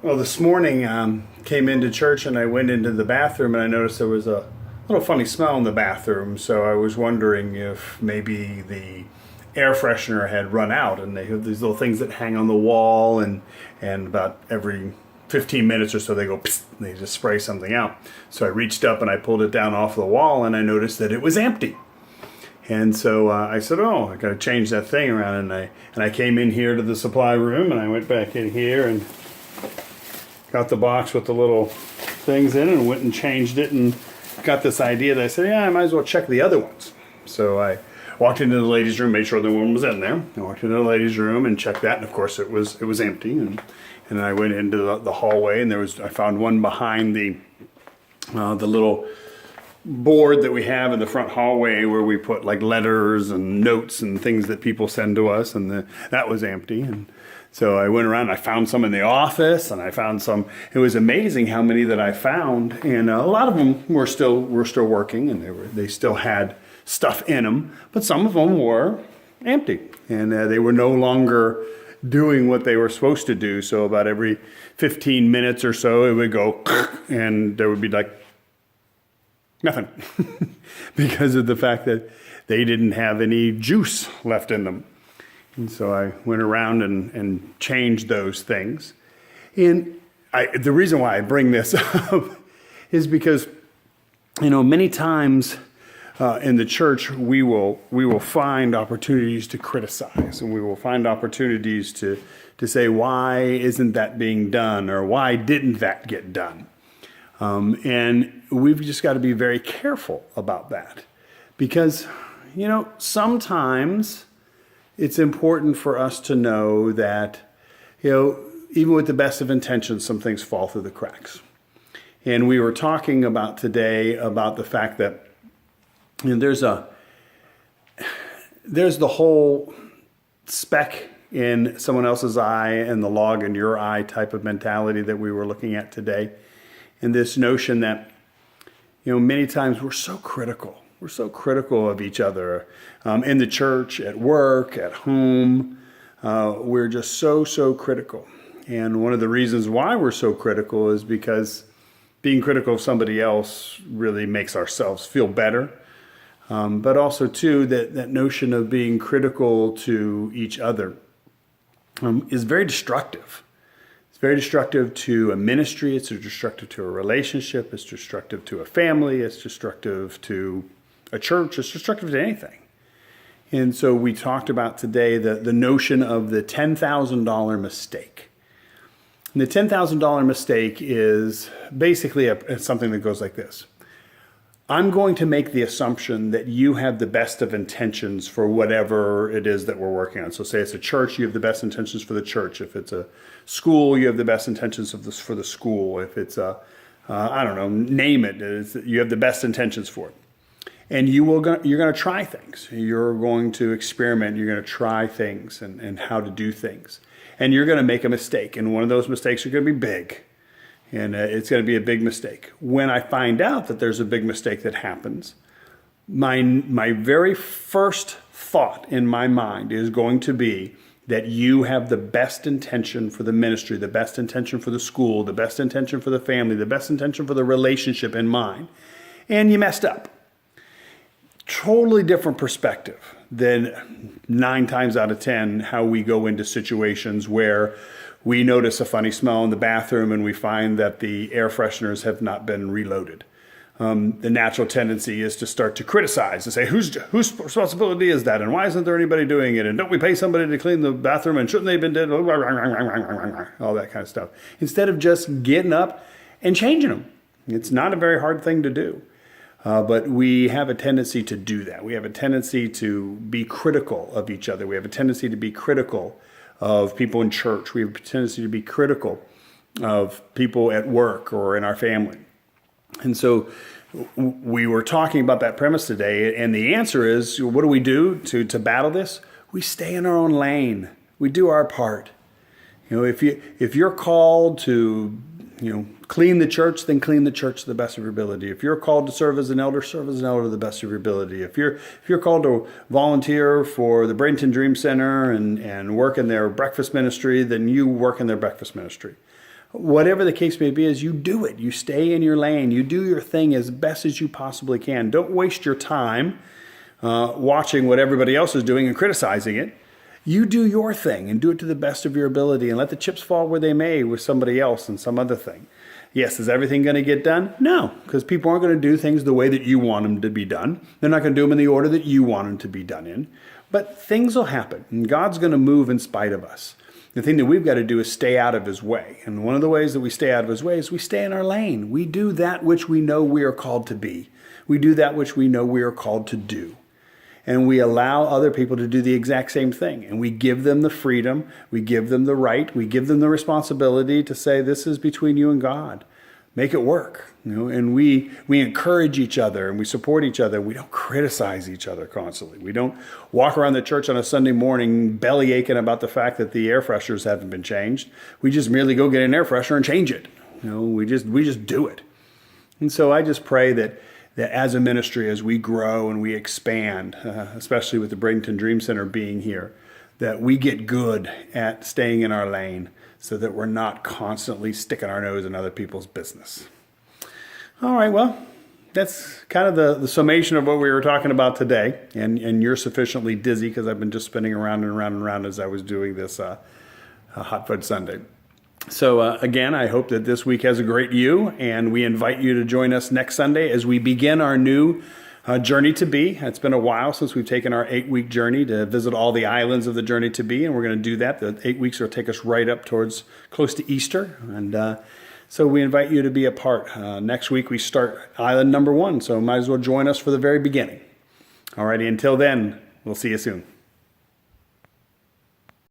Well, this morning came into church and I went into the bathroom and I noticed there was a little funny smell in the bathroom. So I was wondering if maybe the air freshener had run out. And they have these little things that hang on the wall, and about every 15 minutes or so they go psst, and they just spray something out. So I reached up and I pulled it down off the wall and I noticed that it was empty. And so I said, "Oh, I got to change that thing around." And I came in here to the supply room and I went back in here and got the box with the little things in and went and changed it, and got this idea that I said, yeah, I might as well check the other ones. So I walked into the ladies' room, made sure the one was in there. I walked into the ladies' room and checked that, and of course it was empty. And I went into the hallway, and I found one behind the little board that we have in the front hallway where we put like letters and notes and things that people send to us, and that was empty. And so I went around, I found some in the office, and I found some. It was amazing how many that I found, and a lot of them were still working, and they still had stuff in them, but some of them were empty, and they were no longer doing what they were supposed to do. So about every 15 minutes or so, it would go, and there would be like nothing, because of the fact that they didn't have any juice left in them. And so I went around and changed those things. And the reason why I bring this up is because, many times in the church we will find opportunities to criticize, and we will find opportunities to say, why isn't that being done, or why didn't that get done? And we've just got to be very careful about that, because, sometimes it's important for us to know that, even with the best of intentions, some things fall through the cracks. And we were talking about today about the fact that there's the whole speck in someone else's eye and the log in your eye type of mentality that we were looking at today. And this notion that, many times we're so critical. We're so critical of each other in the church, at work, at home. We're just so critical. And one of the reasons why we're so critical is because being critical of somebody else really makes ourselves feel better. But also, too, that notion of being critical to each other is very destructive. It's very destructive to a ministry. It's destructive to a relationship. It's destructive to a family. It's destructive to a church. It's destructive to anything. And so we talked about today the notion of the $10,000 mistake. And the $10,000 mistake is basically something that goes like this. I'm going to make the assumption that you have the best of intentions for whatever it is that we're working on. So say it's a church, you have the best intentions for the church. If it's a school, you have the best intentions for the school. If it's name it, you have the best intentions for it. And you're going to try things. You're going to experiment. You're going to try things and how to do things. And you're going to make a mistake. And one of those mistakes are going to be big. And it's going to be a big mistake. When I find out that there's a big mistake that happens, my very first thought in my mind is going to be that you have the best intention for the ministry, the best intention for the school, the best intention for the family, the best intention for the relationship in mind. And you messed up. Totally different perspective than 9 times out of 10 how we go into situations where we notice a funny smell in the bathroom and we find that the air fresheners have not been reloaded. The natural tendency is to start to criticize and say, whose responsibility is that? And why isn't there anybody doing it? And don't we pay somebody to clean the bathroom? And shouldn't they have been dead? All that kind of stuff. Instead of just getting up and changing them. It's not a very hard thing to do. But we have a tendency to do that. We have a tendency to be critical of each other. We have a tendency to be critical of people in church. We have a tendency to be critical of people at work or in our family. And so we were talking about that premise today, and the answer is, what do we do to battle this? We stay in our own lane. We do our part. If you're called to clean the church, then clean the church to the best of your ability. If you're called to serve as an elder to the best of your ability. If you're called to volunteer for the Bradenton Dream Center and work in their breakfast ministry, then you work in their breakfast ministry. Whatever the case may be, is you do it. You stay in your lane. You do your thing as best as you possibly can. Don't waste your time watching what everybody else is doing and criticizing it. You do your thing and do it to the best of your ability and let the chips fall where they may with somebody else and some other thing. Yes, is everything going to get done? No, because people aren't going to do things the way that you want them to be done. They're not going to do them in the order that you want them to be done in. But things will happen, and God's going to move in spite of us. The thing that we've got to do is stay out of his way. And one of the ways that we stay out of his way is we stay in our lane. We do that which we know we are called to be. We do that which we know we are called to do. And we allow other people to do the exact same thing. And we give them the freedom, we give them the right, we give them the responsibility to say, this is between you and God. Make it work. And we encourage each other and we support each other. We don't criticize each other constantly. We don't walk around the church on a Sunday morning belly aching about the fact that the air fresheners haven't been changed. We just merely go get an air freshener and change it. We just do it. And so I just pray that as a ministry, as we grow and we expand, especially with the Bradenton Dream Center being here, that we get good at staying in our lane so that we're not constantly sticking our nose in other people's business. All right, well, that's kind of the summation of what we were talking about today. And you're sufficiently dizzy because I've been just spinning around and around and around as I was doing this Hot Fudge Sunday. So again, I hope that this week has a great you, and we invite you to join us next Sunday as we begin our new Journey to Be. It's been a while since we've taken our 8-week journey to visit all the islands of the Journey to Be, and we're going to do that. The 8 weeks will take us right up towards close to Easter, and so we invite you to be a part. Next week we start island number 1, so might as well join us for the very beginning. Alrighty, until then, we'll see you soon.